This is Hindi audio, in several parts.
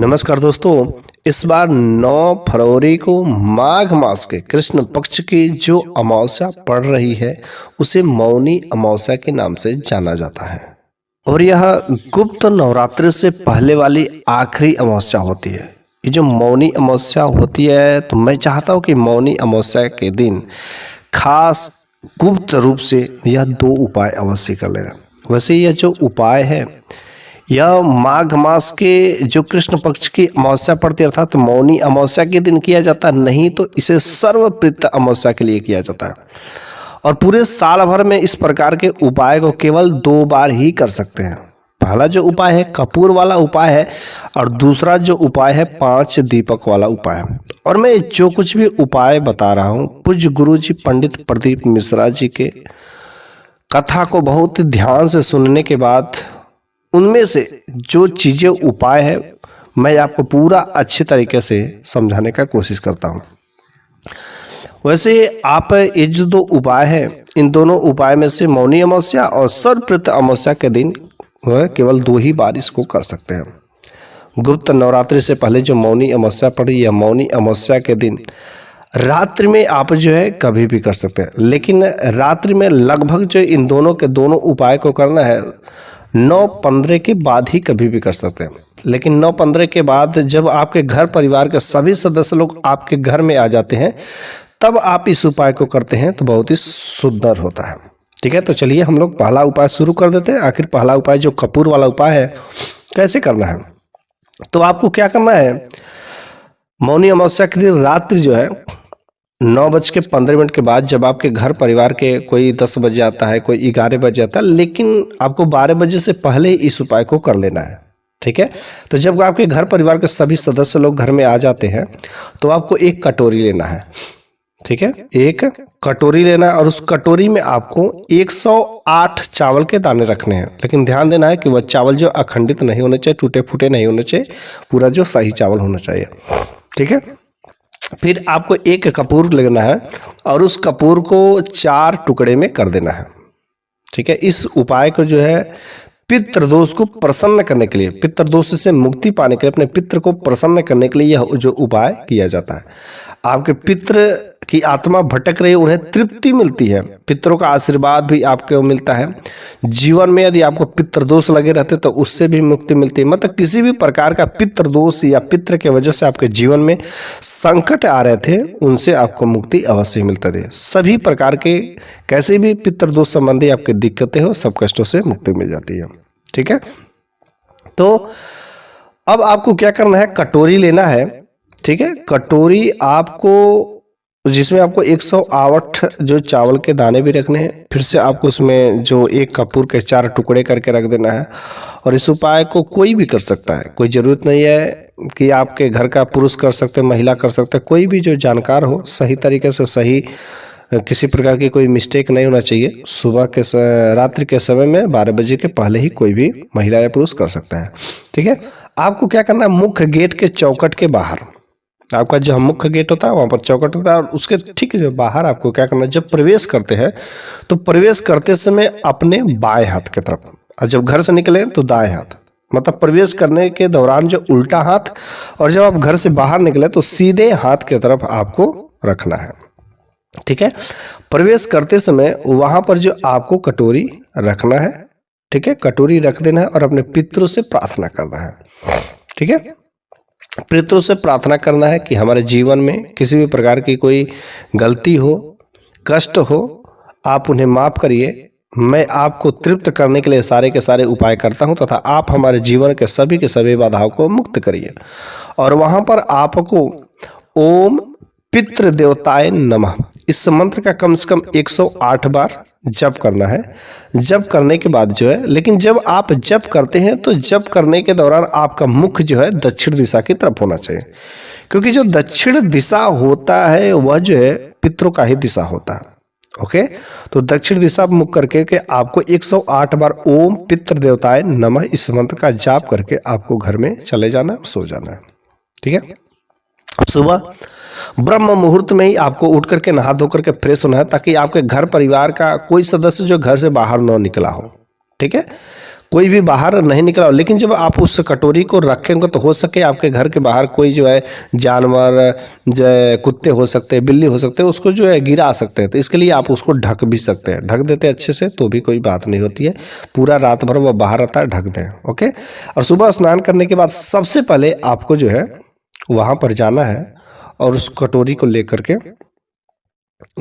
नमस्कार दोस्तों, इस बार 9 फरवरी को माघ मास के कृष्ण पक्ष की जो अमावस्या पड़ रही है उसे मौनी अमावस्या के नाम से जाना जाता है और यह गुप्त नवरात्रि से पहले वाली आखिरी अमावस्या होती है। ये जो मौनी अमावस्या होती है तो मैं चाहता हूँ कि मौनी अमावस्या के दिन खास गुप्त रूप से यह 2 उपाय अवश्य कर लेना। वैसे यह जो उपाय है यह माघ मास के जो कृष्ण पक्ष की अमावस्या पड़ती है अर्थात मौनी अमावस्या के दिन किया जाता है, नहीं तो इसे सर्वप्रीत अमावस्या के लिए किया जाता है। और पूरे साल भर में इस प्रकार के उपाय को केवल 2 बार ही कर सकते हैं। पहला जो उपाय है कपूर वाला उपाय है और दूसरा जो उपाय है 5 दीपक वाला उपाय है। और मैं जो कुछ भी उपाय बता रहा हूँ पूज्य गुरु जी पंडित प्रदीप मिश्रा जी के कथा को बहुत ध्यान से सुनने के बाद उनमें से जो चीज़ें उपाय है मैं आपको पूरा अच्छे तरीके से समझाने का कोशिश करता हूँ। वैसे आप ये जो 2 उपाय है इन दोनों उपाय में से मौनी अमावस्या और सर्वप्रीत अमावस्या के दिन केवल 2 ही बार इसको कर सकते हैं। गुप्त नवरात्रि से पहले जो मौनी अमावस्या पड़ी या मौनी अमावस्या के दिन रात्रि में आप जो है कभी भी कर सकते हैं, लेकिन रात्रि में लगभग जो इन दोनों के दोनों उपाय को करना है 9:15 के बाद ही कभी भी कर सकते हैं। लेकिन 9:15 के बाद जब आपके घर परिवार के सभी सदस्य लोग आपके घर में आ जाते हैं तब आप इस उपाय को करते हैं तो बहुत ही सुंदर होता है। ठीक है, तो चलिए हम लोग पहला उपाय शुरू कर देते हैं। आखिर पहला उपाय जो कपूर वाला उपाय है कैसे करना है, तो आपको क्या करना है, मौनी अमावस्या के दिन रात्रि जो है 9:15 के बाद जब आपके घर परिवार के कोई 10 बजे आता है, कोई 11 बजे आता है, लेकिन आपको 12 बजे से पहले ही इस उपाय को कर लेना है। ठीक है, तो जब आपके घर परिवार के सभी सदस्य लोग घर में आ जाते हैं तो आपको एक कटोरी लेना है। ठीक है, एक कटोरी लेना है और उस कटोरी में आपको 108 चावल के दाने रखने हैं। लेकिन ध्यान देना है कि वह चावल जो अखंडित नहीं होने चाहिए, टूटे फूटे नहीं होने चाहिए, पूरा जो सही चावल होना चाहिए। ठीक है, फिर आपको एक कपूर लेना है और उस कपूर को 4 टुकड़े में कर देना है। ठीक है, इस उपाय को जो है पितृदोष को प्रसन्न करने के लिए, पितृदोष से मुक्ति पाने के लिए, अपने पितृ को प्रसन्न करने के लिए यह जो उपाय किया जाता है। आपके पितृ की आत्मा भटक रही है, उन्हें तृप्ति मिलती है, पितरों का आशीर्वाद भी आपको मिलता है। जीवन में यदि आपको पितृदोष लगे रहते तो उससे भी मुक्ति मिलती है। मतलब किसी भी प्रकार का पितृदोष या पितृ के वजह से आपके जीवन में संकट आ रहे थे उनसे आपको मुक्ति अवश्य मिलता है। सभी प्रकार के कैसे भी पितृदोष संबंधी आपकी दिक्कतें हो सब कष्टों से मुक्ति मिल जाती है। ठीक है, तो अब आपको क्या करना है, कटोरी लेना है। ठीक है, कटोरी आपको जिसमें आपको 108 जो चावल के दाने भी रखने हैं, फिर से आपको उसमें जो एक कपूर के 4 टुकड़े करके रख देना है। और इस उपाय को कोई भी कर सकता है, कोई ज़रूरत नहीं है कि आपके घर का पुरुष कर सकते, महिला कर सकते, कोई भी जो जानकार हो, सही तरीके से सही किसी प्रकार की कोई मिस्टेक नहीं होना चाहिए। सुबह के रात्रि के समय में 12 बजे के पहले ही कोई भी महिला या पुरुष कर सकता है। ठीक है, आपको क्या करना है, मुख्य गेट के चौखट के बाहर, आपका जो मुख्य गेट होता है वहाँ पर चौखट होता है और उसके ठीक जो बाहर आपको क्या करना है, जब प्रवेश करते हैं तो प्रवेश करते समय अपने बाएं हाथ की तरफ, और जब घर से निकले तो दाएं हाथ, मतलब प्रवेश करने के दौरान जो उल्टा हाथ, और जब आप घर से बाहर निकले तो सीधे हाथ की तरफ आपको रखना है। ठीक है, प्रवेश करते समय वहाँ पर जो आपको कटोरी रखना है, ठीक है, कटोरी रख देना है और अपने पितरों से प्रार्थना करना है। ठीक है, पितरों से प्रार्थना करना है कि हमारे जीवन में किसी भी प्रकार की कोई गलती हो, कष्ट हो, आप उन्हें माफ़ करिए। मैं आपको तृप्त करने के लिए सारे के सारे उपाय करता हूं तथा आप हमारे जीवन के सभी बाधाओं को मुक्त करिए। और वहां पर आपको ओम पितृ देवताय नमः इस मंत्र का कम से कम 108 बार जप करना है। जप करने के बाद जो है, लेकिन जब आप जप करते हैं तो जप करने के दौरान आपका मुख जो है दक्षिण दिशा की तरफ होना चाहिए, क्योंकि जो दक्षिण दिशा होता है वह जो है पितरों का ही दिशा होता है। ओके, तो दक्षिण दिशा मुख करके के आपको 108 बार ओम पितृ देवताय नमः इस मंत्र का जाप करके आपको घर में चले जाना, सो जाना है। ठीक है, अब सुबह ब्रह्म मुहूर्त में ही आपको उठ करके नहा धो करके फ्रेश होना है, ताकि आपके घर परिवार का कोई सदस्य जो घर से बाहर न निकला हो। ठीक है, कोई भी बाहर नहीं निकला हो, लेकिन जब आप उस कटोरी को रखेंगे तो हो सके आपके घर के बाहर कोई जो है जानवर, जो है कुत्ते हो सकते हैं, बिल्ली हो सकते हैं, उसको जो है गिरा सकते हैं। तो इसके लिए आप उसको ढक भी सकते हैं, ढक देते हैं अच्छे से तो भी कोई बात नहीं होती है। पूरा रात भर वो बाहर रहता है, ढक दें। ओके। और सुबह स्नान करने के बाद सबसे पहले आपको जो है वहाँ पर जाना है और उस कटोरी को लेकर के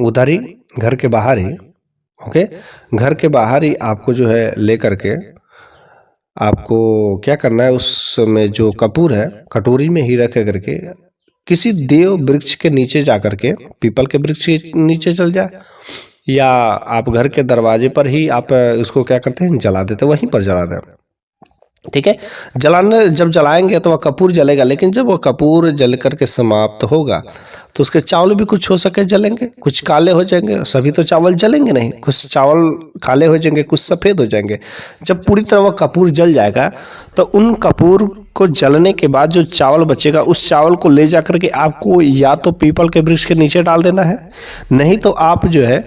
उधर ही घर के बाहर ही, ओके, घर के बाहर ही आपको जो है लेकर के आपको क्या करना है, उसमें जो कपूर है कटोरी में ही रख करके किसी देव वृक्ष के नीचे जा करके, पीपल के वृक्ष के नीचे चल जाए या आप घर के दरवाजे पर ही आप उसको क्या करते हैं, जला देते, वहीं पर जला दें। ठीक है। जलाने जब जलाएंगे तो वह कपूर जलेगा, लेकिन जब वह कपूर जल करके समाप्त होगा तो उसके चावल भी कुछ हो सके जलेंगे, कुछ काले हो जाएंगे। सभी तो चावल जलेंगे नहीं, कुछ चावल काले हो जाएंगे, कुछ सफ़ेद हो जाएंगे। जब पूरी तरह वह कपूर जल जाएगा तो उन कपूर को जलने के बाद जो चावल बचेगा उस चावल को ले जा करके आपको या तो पीपल के वृक्ष के नीचे डाल देना है, नहीं तो आप जो है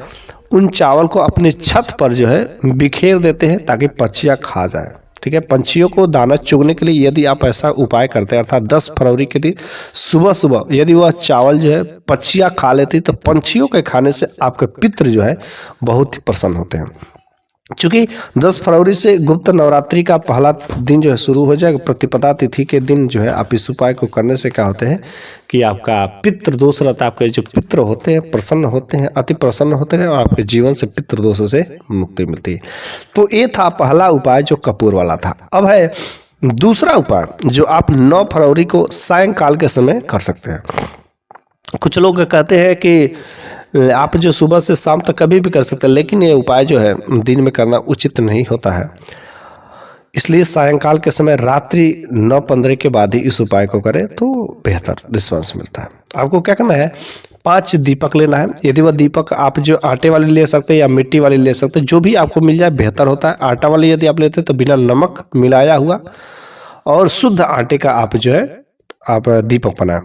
उन चावल को अपने छत पर जो है बिखेर देते हैं ताकि पक्षियाँ खा जाए। ठीक है। पंछियों को दाना चुगने के लिए यदि आप ऐसा उपाय करते हैं, अर्थात 10 फरवरी के दिन सुबह सुबह यदि वह चावल जो है पक्षियाँ खा लेती तो पंछियों के खाने से आपके पितृ जो है बहुत ही प्रसन्न होते हैं। चूँकि 10 फरवरी से गुप्त नवरात्रि का पहला दिन जो है शुरू हो जाएगा। प्रतिपदा तिथि के दिन जो है आप इस उपाय को करने से क्या होते हैं कि आपका पितृ दोष रहता है, आपके जो पितृ होते हैं प्रसन्न होते हैं, अति प्रसन्न होते हैं और आपके जीवन से पितृ दोष से मुक्ति मिलती है। तो ये था पहला उपाय जो कपूर वाला था। अब है दूसरा उपाय जो आप 9 फरवरी को सायंकाल के समय कर सकते हैं। कुछ लोग कहते हैं कि आप जो सुबह से शाम तक कभी भी कर सकते हैं, लेकिन ये उपाय जो है दिन में करना उचित नहीं होता है, इसलिए सायंकाल के समय रात्रि 9:15 के बाद ही इस उपाय को करें तो बेहतर रिस्पांस मिलता है। आपको क्या करना है, 5 दीपक लेना है। यदि वह दीपक आप जो आटे वाली ले सकते हैं या मिट्टी वाली ले सकते हैं, जो भी आपको मिल जाए बेहतर होता है। आटा वाली यदि आप लेते हैं तो बिना नमक मिलाया हुआ और शुद्ध आटे का आप जो है आप दीपक बनाएं।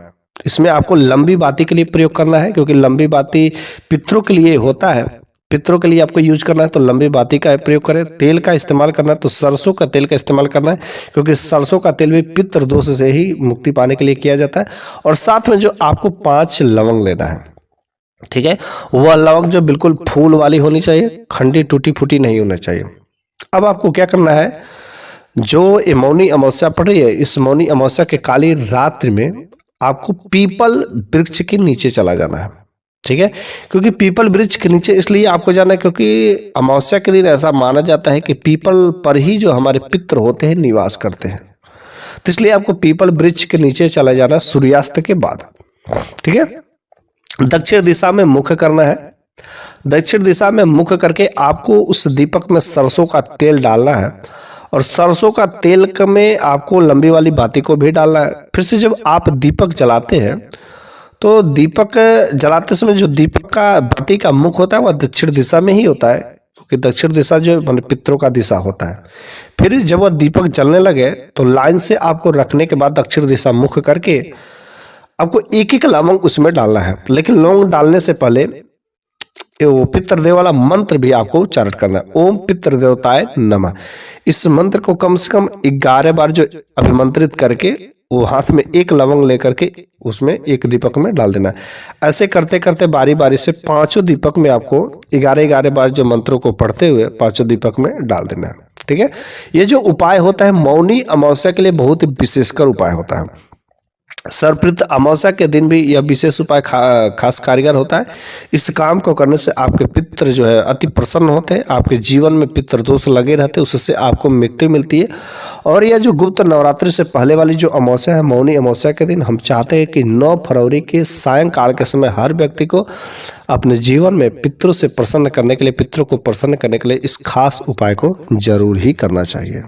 इसमें आपको लंबी बाती के लिए प्रयोग करना है, क्योंकि लंबी बाती पितरों के लिए होता है, पितरों के लिए आपको यूज करना है तो लंबी बाती का प्रयोग करें। तेल का इस्तेमाल करना है तो सरसों का तेल का इस्तेमाल करना है, क्योंकि सरसों का तेल भी पितृ दोष से ही मुक्ति पाने के लिए किया जाता है। और साथ में जो आपको 5 लवंग लेना है, ठीक है, वह लवंग जो बिल्कुल फूल वाली होनी चाहिए, खंडी टूटी फूटी नहीं होना चाहिए। अब आपको क्या करना है, जो मौनी अमावस्या पड़ रही है, इस मौनी अमावस्या के काली रात्रि में आपको पीपल वृक्ष के नीचे चला जाना है। ठीक है। क्योंकि पीपल वृक्ष के नीचे इसलिए आपको जाना है क्योंकि अमावस्या के दिन ऐसा माना जाता है कि पीपल पर ही जो हमारे पितृ होते हैं निवास करते हैं, तो इसलिए आपको पीपल वृक्ष के नीचे चला जाना सूर्यास्त के बाद। ठीक है। दक्षिण दिशा में मुख करना है। दक्षिण दिशा में मुख करके आपको उस दीपक में सरसों का तेल डालना है और सरसों का तेल में आपको लंबी वाली बाती को भी डालना है। फिर से जब आप दीपक जलाते हैं तो दीपक जलाते समय जो दीपक का बाती का मुख होता है वह दक्षिण दिशा में ही होता है, क्योंकि दक्षिण दिशा जो माने पितरों का दिशा होता है। फिर जब वह दीपक जलने लगे तो लाइन से आपको रखने के बाद दक्षिण दिशा मुख करके आपको एक एक लवंग उसमें डालना है। लेकिन लौंग डालने से पहले वो पितृदेव वाला मंत्र भी आपको उच्चारण करना है, ओम पितृदेवताय नमः। इस मंत्र को कम से कम 11 बार जो अभिमंत्रित करके वो हाथ में एक लवंग लेकर के उसमें एक दीपक में डाल देना है। ऐसे करते करते बारी बारी से 5 दीपक में आपको 11 बार जो मंत्रों को पढ़ते हुए 5 दीपक में डाल देना है। ठीक है। ये जो उपाय होता है मौनी अमावस्या के लिए बहुत ही विशेषकर उपाय होता है। सर्वप्रत अमावस्या के दिन भी यह विशेष उपाय खास कारीगर होता है। इस काम को करने से आपके पितृ जो है अति प्रसन्न होते हैं, आपके जीवन में पितृ दोष लगे रहते हैं, उससे आपको मुक्ति मिलती है। और यह जो गुप्त नवरात्रि से पहले वाली जो अमावस्या है मौनी अमावस्या के दिन हम चाहते हैं कि 9 फरवरी के सायंकाल के समय हर व्यक्ति को अपने जीवन में पितरों से प्रसन्न करने के लिए, पितरों को प्रसन्न करने के लिए इस खास उपाय को जरूर ही करना चाहिए।